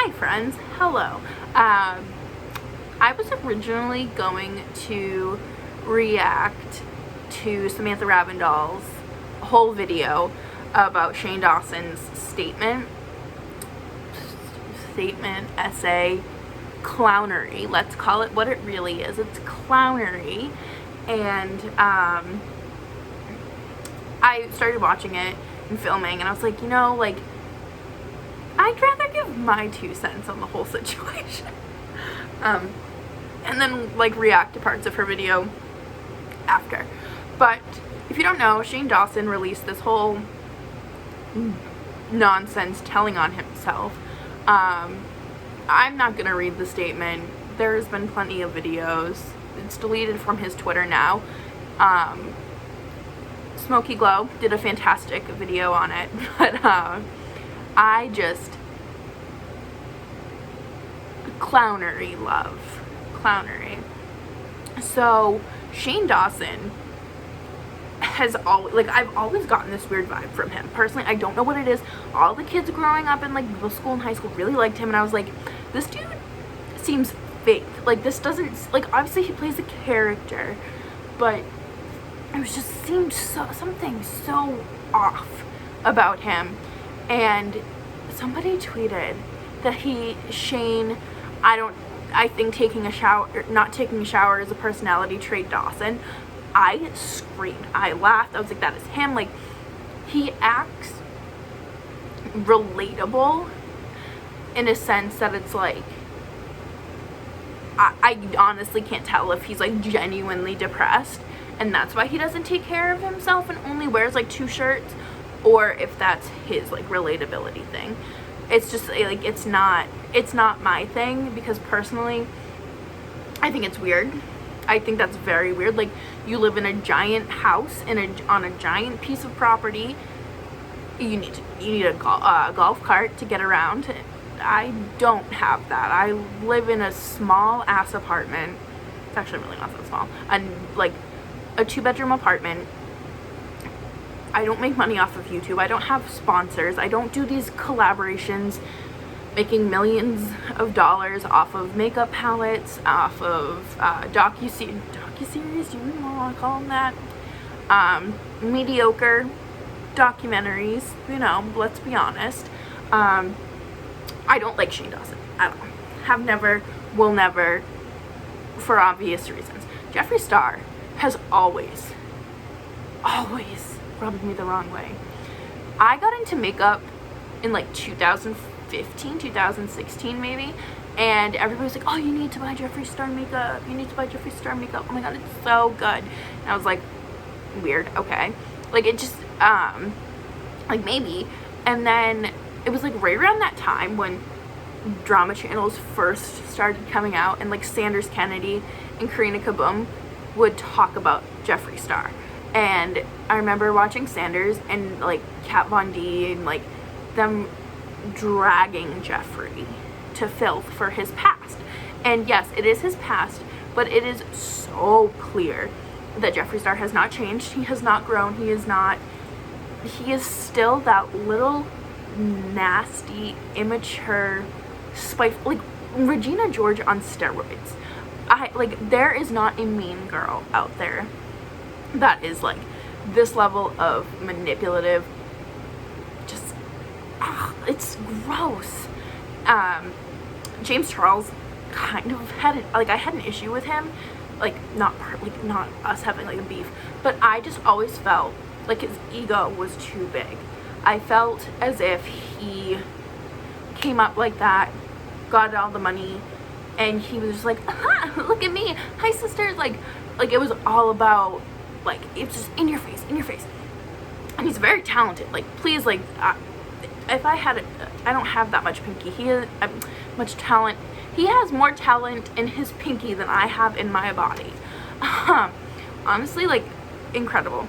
Hi friends, hello. I was originally going to react to Samantha Ravindall's whole video about Shane Dawson's statement, essay, clownery. Let's call it what it really is. It's clownery. And I started watching it and filming, and I was like, I'd rather give my 2 cents on the whole situation. And then react to parts of her video after. But if you don't know, Shane Dawson released this whole nonsense telling on himself. I'm not gonna read the statement. There's been plenty of videos. It's deleted from his Twitter now. Smokey Glow did a fantastic video on it, but I just clownery, love clownery. So Shane Dawson has always, I've always gotten this weird vibe from him. Personally, I don't know what it is. All the kids growing up in middle school and high school really liked him, and I was like, this dude seems fake. This doesn't, obviously he plays a character, but it was just seemed something so off about him. And somebody tweeted that Shane, I think not taking a shower is a personality trait Dawson. I screamed, I laughed, I was like, that is him. He acts relatable in a sense that it's I honestly can't tell if he's genuinely depressed and that's why he doesn't take care of himself and only wears 2 shirts, or if that's his relatability thing. It's just it's not my thing, because personally I think it's weird. I think that's very weird. You live in a giant house on a giant piece of property. You need a golf cart to get around. I don't have that. I live in a small ass apartment. It's actually really not that small. And a 2-bedroom apartment. I don't make money off of YouTube. I don't have sponsors. I don't do these collaborations making millions of dollars off of makeup palettes, off of docu-series, do you want to call them that? Mediocre documentaries, let's be honest. I don't like Shane Dawson at all. Have never, will never, for obvious reasons. Jeffree Star has always rubbed me the wrong way. I got into makeup in 2015, 2016 maybe, and everybody's like, oh, you need to buy Jeffree Star makeup, you need to buy Jeffree Star makeup, oh my god, it's so good. And I was like, weird, okay. It just, maybe. And then it was right around that time when drama channels first started coming out, and Sanders Kennedy and Karina Kaboom would talk about Jeffree Star. And I remember watching Sanders and Kat Von D and them dragging Jeffree to filth for his past. And yes, it is his past, but it is so clear that Jeffree Star has not changed. He has not grown. He is still that little nasty, immature, spiteful, Regina George on steroids. There is not a mean girl out there that is this level of manipulative. Just, it's gross. James Charles kind of had I had an issue with him, not us having a beef, but I just always felt his ego was too big. I felt as if he came up like that, got all the money, and he was just look at me, hi sisters, it was all about, it's just in your face. And he's very talented, please, if I had I don't have that much pinky. He has much talent. He has more talent in his pinky than I have in my body. Honestly, incredible.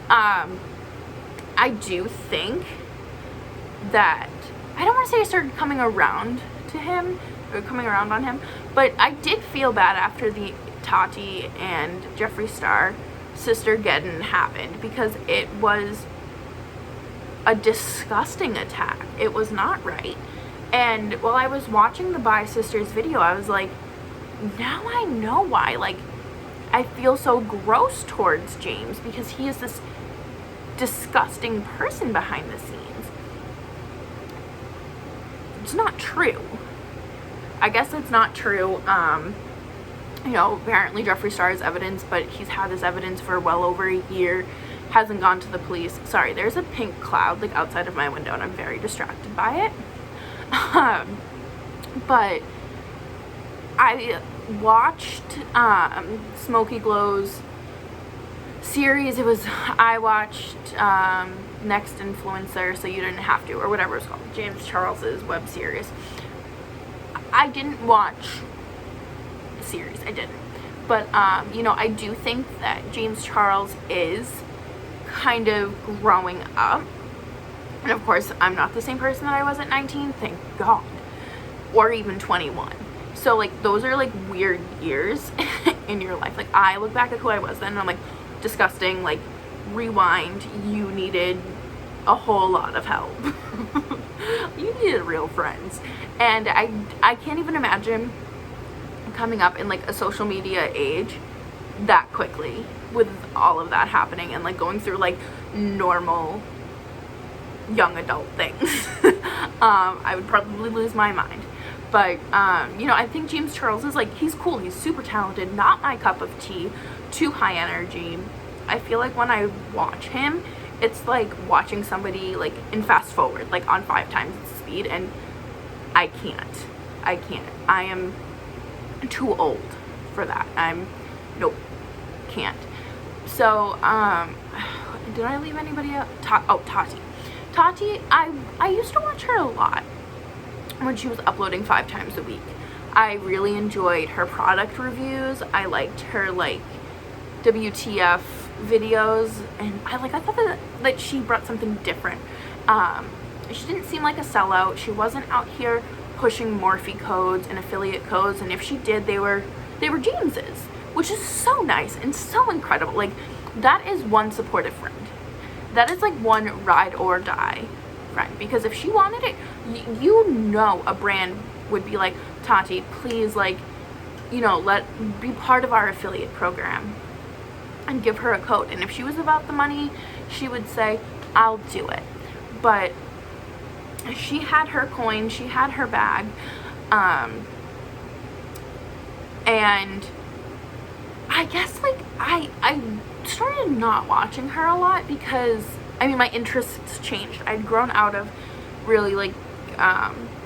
I do think that, I don't want to say I started coming around to him, or coming around on him, but I did feel bad after the Tati and Jeffree Star sister Geddon happened, because it was a disgusting attack. It was not right. And while I was watching the Bi Sisters video, I was like, now I know why, like, I feel so gross towards James, because he is this disgusting person behind the scenes. It's not true. I guess it's not true. You know, apparently Jeffree Star has evidence, but he's had this evidence for well over a year, hasn't gone to the police. Sorry, there's a pink cloud like outside of my window and I'm very distracted by it. But I watched Smokey Glow's series. I watched Next Influencer, So You Didn't Have To, or whatever it's called, James Charles's web series. I didn't watch the series, I didn't, but you know, I do think that James Charles is kind of growing up, and of course I'm not the same person that I was at 19, thank God, or even 21. So like those are like weird years in your life. Like I look back at who I was then and I'm like, disgusting, like rewind, you needed a whole lot of help. You needed real friends. And I can't even imagine coming up in like a social media age that quickly with all of that happening and like going through like normal young adult things. I would probably lose my mind. But you know, I think James Charles is like, he's cool, he's super talented, not my cup of tea, too high energy. I feel like when I watch him, it's like watching somebody like in fast forward, like on 5 times the speed, and I can't. I am too old for that. Nope, can't. So, did I leave anybody out? Tati. Tati, I used to watch her a lot when she was uploading 5 times a week. I really enjoyed her product reviews. I liked her like WTF videos, and I thought that she brought something different. She didn't seem like a sellout. She wasn't out here pushing Morphe codes and affiliate codes, and if she did, they were James's, which is so nice and so incredible. Like, that is one supportive friend. That is like one ride or die friend, because if she wanted it, you know, a brand would be like, Tati, please, like, you know, be part of our affiliate program and give her a code. And if she was about the money, she would say, I'll do it. But she had her coin, she had her bag, and I guess like I started not watching her a lot because, I mean, my interests changed. I'd grown out of really like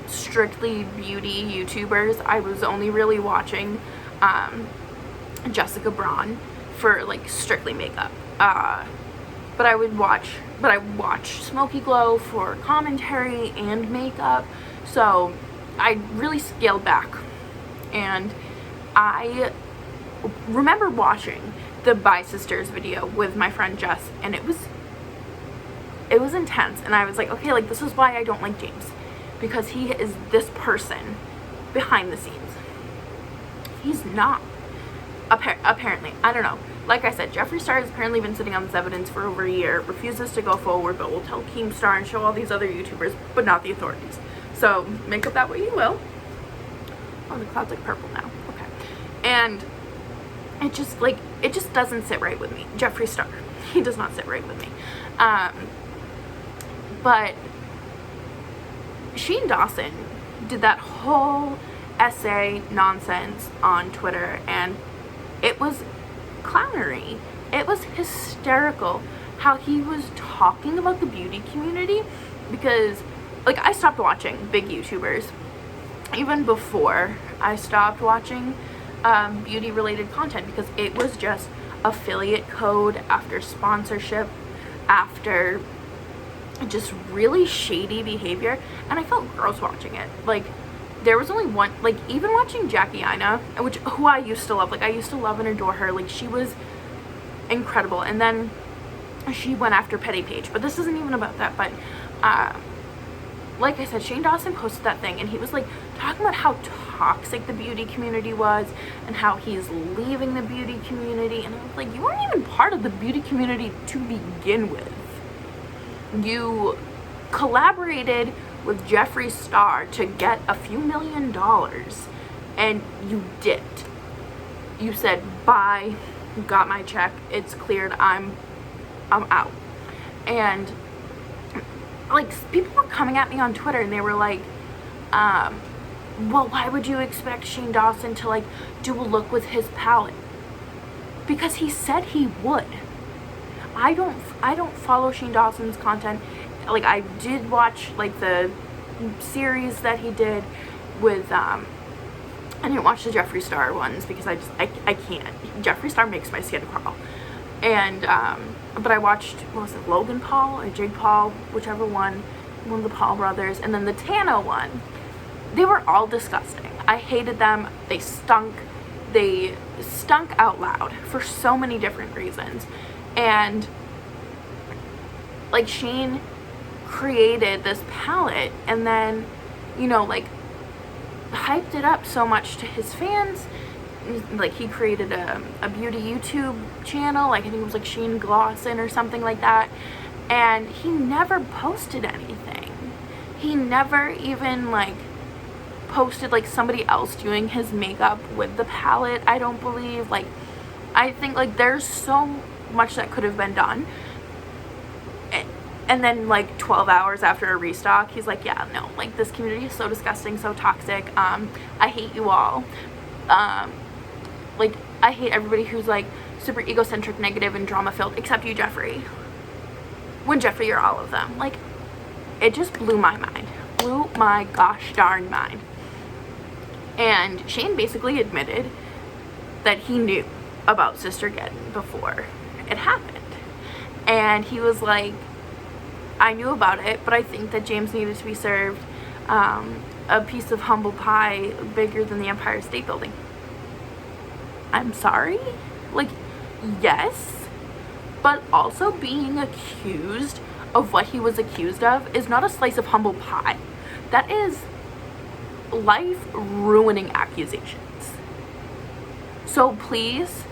strictly beauty YouTubers. I was only really watching Jessica Braun for like strictly makeup. But I watched Smokey Glow for commentary and makeup. So I really scaled back. And I remember watching the Bi Sisters video with my friend Jess, and it was intense. And I was like, okay, like, this is why I don't like James, because he is this person behind the scenes. He's not. Apparently, I don't know. Like I said, Jeffree Star has apparently been sitting on this evidence for over a year, refuses to go forward, but will tell Keemstar and show all these other YouTubers, but not the authorities. So make of that what you will. Oh, the cloud's like purple now. Okay. And it just doesn't sit right with me. Jeffree Star, he does not sit right with me. But Shane Dawson did that whole essay nonsense on Twitter, and it was clownery. It was hysterical how he was talking about the beauty community, because like I stopped watching big YouTubers even before I stopped watching beauty related content, because it was just affiliate code after sponsorship after just really shady behavior, and I felt gross watching it. Like, there was only one, like, even watching Jackie Aina, who I used to love, like, I used to love and adore her, like, she was incredible, and then she went after Petty Page, but this isn't even about that. But like I said, Shane Dawson posted that thing, and he was like talking about how toxic the beauty community was and how he's leaving the beauty community, and I was like, you weren't even part of the beauty community to begin with. You collaborated with Jeffree Star to get a few $1 million, and you dipped. You said, bye, got my check, it's cleared, I'm out. And like, people were coming at me on Twitter and they were like, well, why would you expect Shane Dawson to like do a look with his palette? Because he said he would. I don't follow Shane Dawson's content. Like, I did watch like the series that he did with I didn't watch the Jeffree Star ones because I can't. Jeffree Star makes my skin crawl. And but I watched, what was it, Logan Paul or Jake Paul, whichever one of the Paul brothers, and then the Tana one. They were all disgusting. I hated them. They stunk. They stunk out loud for so many different reasons. And like, Shane created this palette and then, you know, like, hyped it up so much to his fans. Like, he created a beauty YouTube channel, like I think it was like Shane Dawson or something like that, and he never posted anything. He never even like posted like somebody else doing his makeup with the palette, I don't believe. Like, I think like there's so much that could have been done. And then like 12 hours after a restock, he's like, yeah, no, like, this community is so disgusting, so toxic, I hate you all. Like, I hate everybody who's like super egocentric, negative, and drama filled, except you, Jeffree. When Jeffree, you're all of them. Like, it just blew my mind. Blew my gosh darn mind. And Shane basically admitted that he knew about Sister Geddon before it happened. And he was like, I knew about it, but I think that James needed to be served a piece of humble pie bigger than the Empire State Building. I'm sorry? Like, yes, but also being accused of what he was accused of is not a slice of humble pie. That is life-ruining accusations. So please,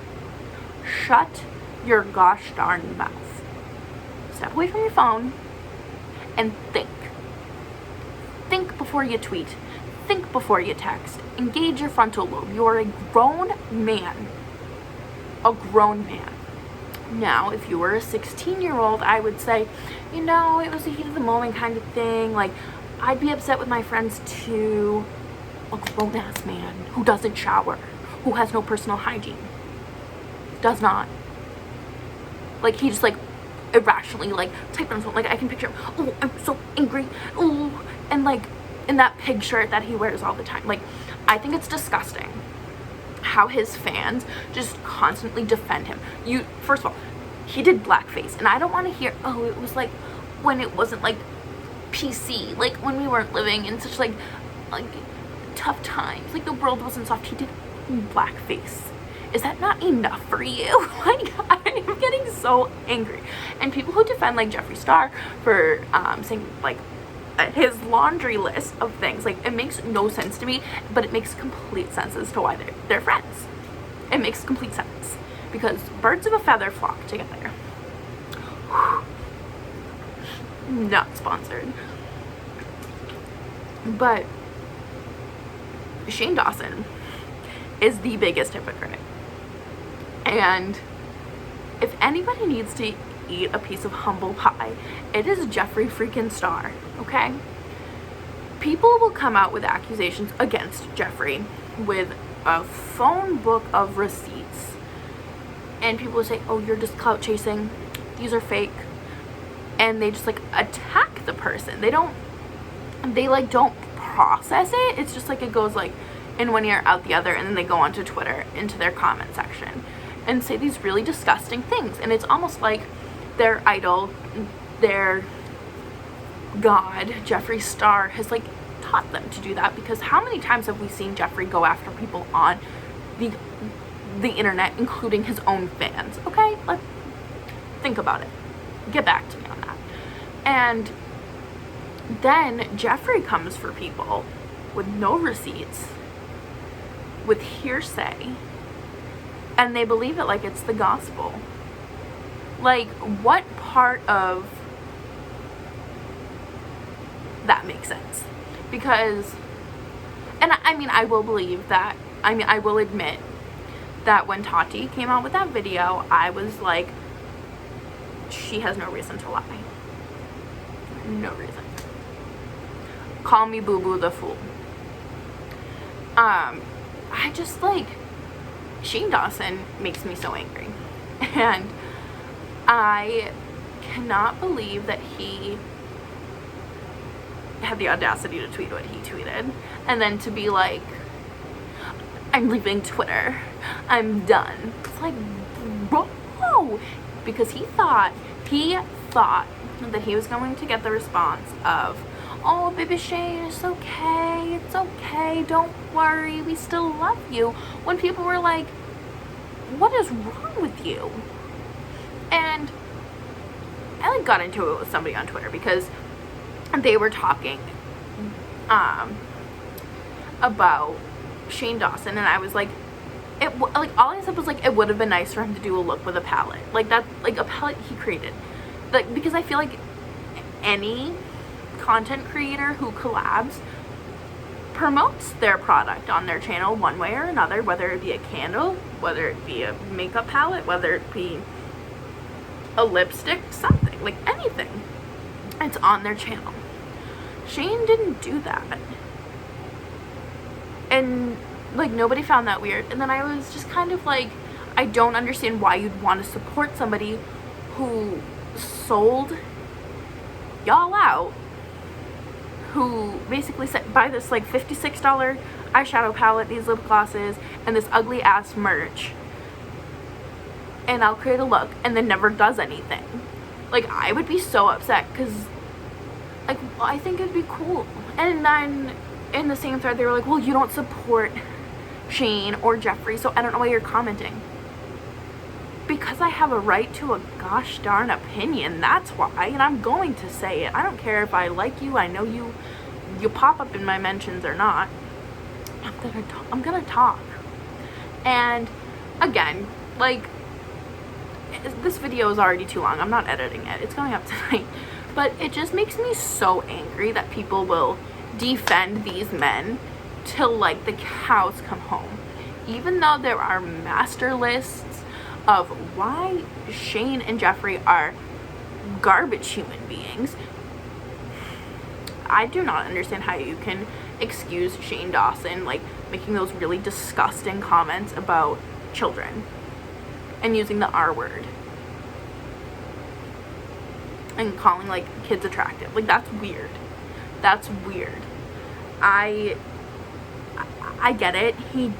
shut your gosh darn mouth. Step away from your phone and think. Think before you tweet. Think before you text. Engage your frontal lobe. You are a grown man. A grown man. Now, if you were a 16-year-old, I would say, you know, it was a heat of the moment kind of thing. Like, I'd be upset with my friends too. A grown-ass man who doesn't shower, who has no personal hygiene. Does not. Like, he just, like, irrationally, like, typed on his phone. Like, I can picture him. Oh, I'm so angry. Oh, and, like, in that pig shirt that he wears all the time. Like, I think it's disgusting how his fans just constantly defend him. First of all, he did blackface, and I don't want to hear, oh, it was like when it wasn't like PC, like when we weren't living in such like tough times, like the world wasn't soft. He did blackface. Is that not enough for you? Like, I'm getting so angry. And people who defend like Jeffree Star for saying like his laundry list of things, like, it makes no sense to me, but it makes complete sense as to why they're friends. It makes complete sense because birds of a feather flock together. Not sponsored, but Shane Dawson is the biggest hypocrite, and if anybody needs to eat a piece of humble pie, it is Jeffree freaking Star. Okay, people will come out with accusations against Jeffree with a phone book of receipts, and people will say, oh, you're just clout chasing, these are fake, and they just like attack the person. They don't process it. It's just like it goes like in one ear out the other, and then they go onto Twitter into their comment section and say these really disgusting things, and it's almost like their idol, their god, Jeffree Star, has like taught them to do that. Because how many times have we seen Jeffree go after people on the internet, including his own fans? Okay, let's think about it. Get back to me on that. And then Jeffree comes for people with no receipts, with hearsay, and they believe it like it's the gospel. Like, what part of that makes sense. Because, and I mean, I will believe that, I mean, I will admit that when Tati came out with that video, I was like, she has no reason to lie. No reason. Call me Boo Boo the Fool. I just, like, Shane Dawson makes me so angry. And I cannot believe that he had the audacity to tweet what he tweeted. And then to be like, I'm leaving Twitter. I'm done. It's like, bro! Because he thought that he was going to get the response of, oh, baby Shane, it's okay, don't worry, we still love you. When people were like, what is wrong with you? And I like got into it with somebody on Twitter because they were talking about Shane Dawson, and I was like, like all I said was like, it would have been nice for him to do a look with a palette, like that, like a palette he created, like, because I feel like any content creator who collabs promotes their product on their channel one way or another, whether it be a candle, whether it be a makeup palette, whether it be a lipstick, something, like anything, it's on their channel. Shane didn't do that, and like nobody found that weird. And then I was just kind of like, I don't understand why you'd want to support somebody who sold y'all out, who basically said, buy this like $56 eyeshadow palette, these lip glosses, and this ugly ass merch, and I'll create a look, and then never does anything. Like, I would be so upset, because like, well, I think it'd be cool. And then in the same thread they were like, well, you don't support Shane or Jeffree, so I don't know why you're commenting. Because I have a right to a gosh darn opinion, that's why, and I'm going to say it. I don't care if I like you, I know you pop up in my mentions or not. I'm gonna talk. And again, like, this video is already too long, I'm not editing it, it's going up tonight, but it just makes me so angry that people will defend these men till like the cows come home, even though there are master lists of why Shane and Jeffree are garbage human beings. I do not understand how you can excuse Shane Dawson like making those really disgusting comments about children and using the R word and calling like kids attractive. Like, that's weird. That's weird. I get it. He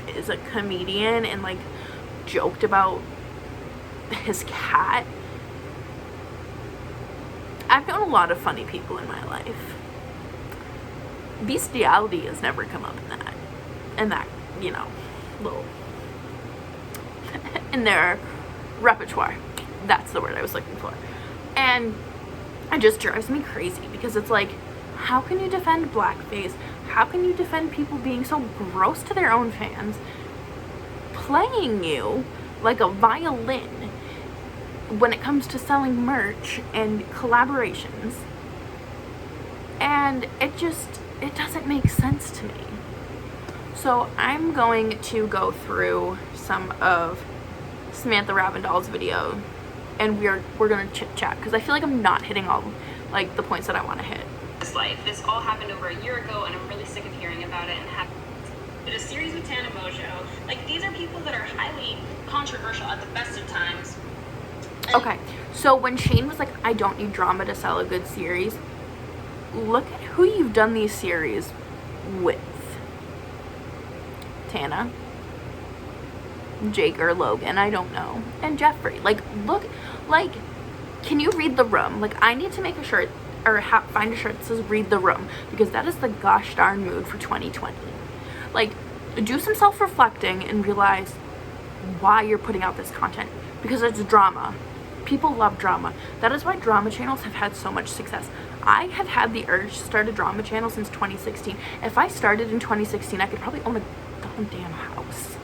is a comedian and like joked about his cat. I've known a lot of funny people in my life. Bestiality has never come up in that, you know, little in their repertoire. That's the word I was looking for. And it just drives me crazy because it's like, how can you defend blackface? How can you defend people being so gross to their own fans, playing you like a violin when it comes to selling merch and collaborations? And it doesn't make sense to me. So I'm going to go through some of Samantha Ravindall's video, and we're gonna chit chat because I feel like I'm not hitting all like the points that I want to hit. This all happened over a year ago, and I'm really sick of hearing about it. And did a series with Tana Mojo. Like, these are people that are highly controversial at the best of times. Okay, so when Shane was like, I don't need drama to sell a good series, look at who you've done these series with. Tana, Jake or Logan, I don't know, and Jeffree. Like, look, like, can you read the room? Like, I need to make a shirt or find a shirt that says read the room, because that is the gosh darn mood for 2020. Like, do some self-reflecting and realize why you're putting out this content, because it's drama. People love drama. That is why drama channels have had so much success. I have had the urge to start a drama channel since 2016. If I started in 2016, I could probably own a goddamn house.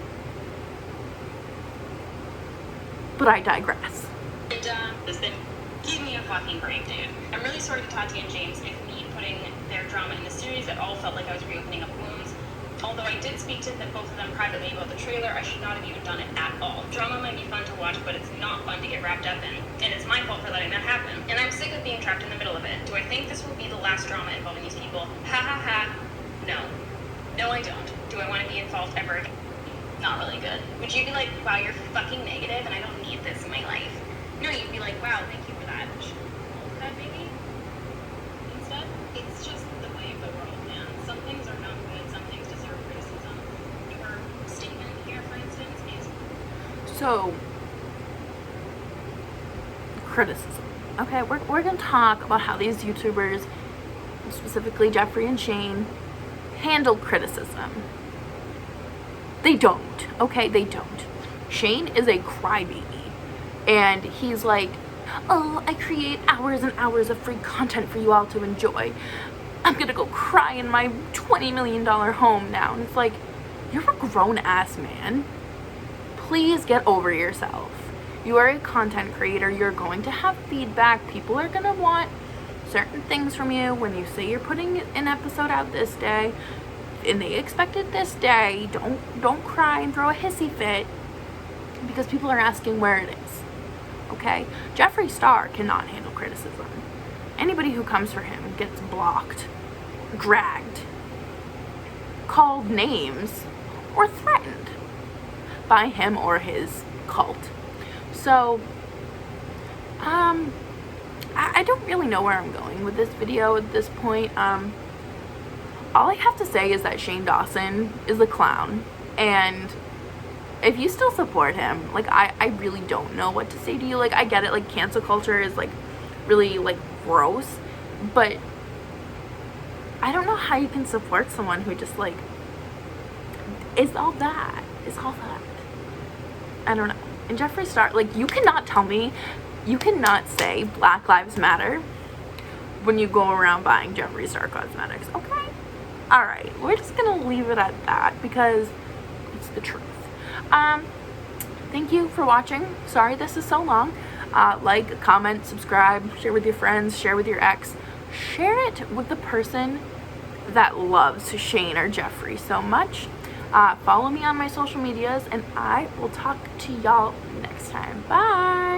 But I digress. And this thing, give me a fucking break, dude. I'm really sorry to Tati and James if me putting drama in the series. It all felt like I was reopening up wounds. Although I did speak to both of them privately about the trailer, I should not have even done it at all. Drama might be fun to watch, but it's not fun to get wrapped up in. And it's my fault for letting that happen. And I'm sick of being trapped in the middle of it. Do I think this will be the last drama involving these people? Ha ha ha. No. No, I don't. Do I want to be involved ever again? Not really good. Would you be like, wow, you're fucking negative and I don't need this in my life? No, you'd be like, wow, thank you for that. That maybe? Instead, it's just the way of the world, man. Some things are not good, some things deserve criticism. Your statement here, for instance, is... So, criticism. Okay, we're going to talk about how these YouTubers, specifically Jeffree and Shane, handle criticism. They don't, okay? They don't. Shane is a crybaby. And he's like, oh, I create hours and hours of free content for you all to enjoy. I'm gonna go cry in my $20 million home now. And it's like, you're a grown-ass man. Please get over yourself. You are a content creator. You're going to have feedback. People are gonna want certain things from you. When you say you're putting an episode out this day, and they expect it this day, don't cry and throw a hissy fit, because people are asking where it is. Okay? Jeffree Star cannot handle criticism. Anybody who comes for him gets blocked, dragged, called names, or threatened by him or his cult. So, I don't really know where I'm going with this video at this point. All I have to say is that Shane Dawson is a clown, and if you still support him, like, I really don't know what to say to you. Like, I get it, like, cancel culture is, like, really, like, gross, but I don't know how you can support someone who just, like, is all that. I don't know. And Jeffree Star, like, you cannot tell me, you cannot say Black Lives Matter when you go around buying Jeffree Star cosmetics, okay? Alright, we're just gonna leave it at that because it's the truth. Thank you for watching. Sorry this is so long. Like, comment, subscribe, share with your friends, share with your ex. Share it with the person that loves Shane or Jeffree so much. Follow me on my social medias, and I will talk to y'all next time. Bye!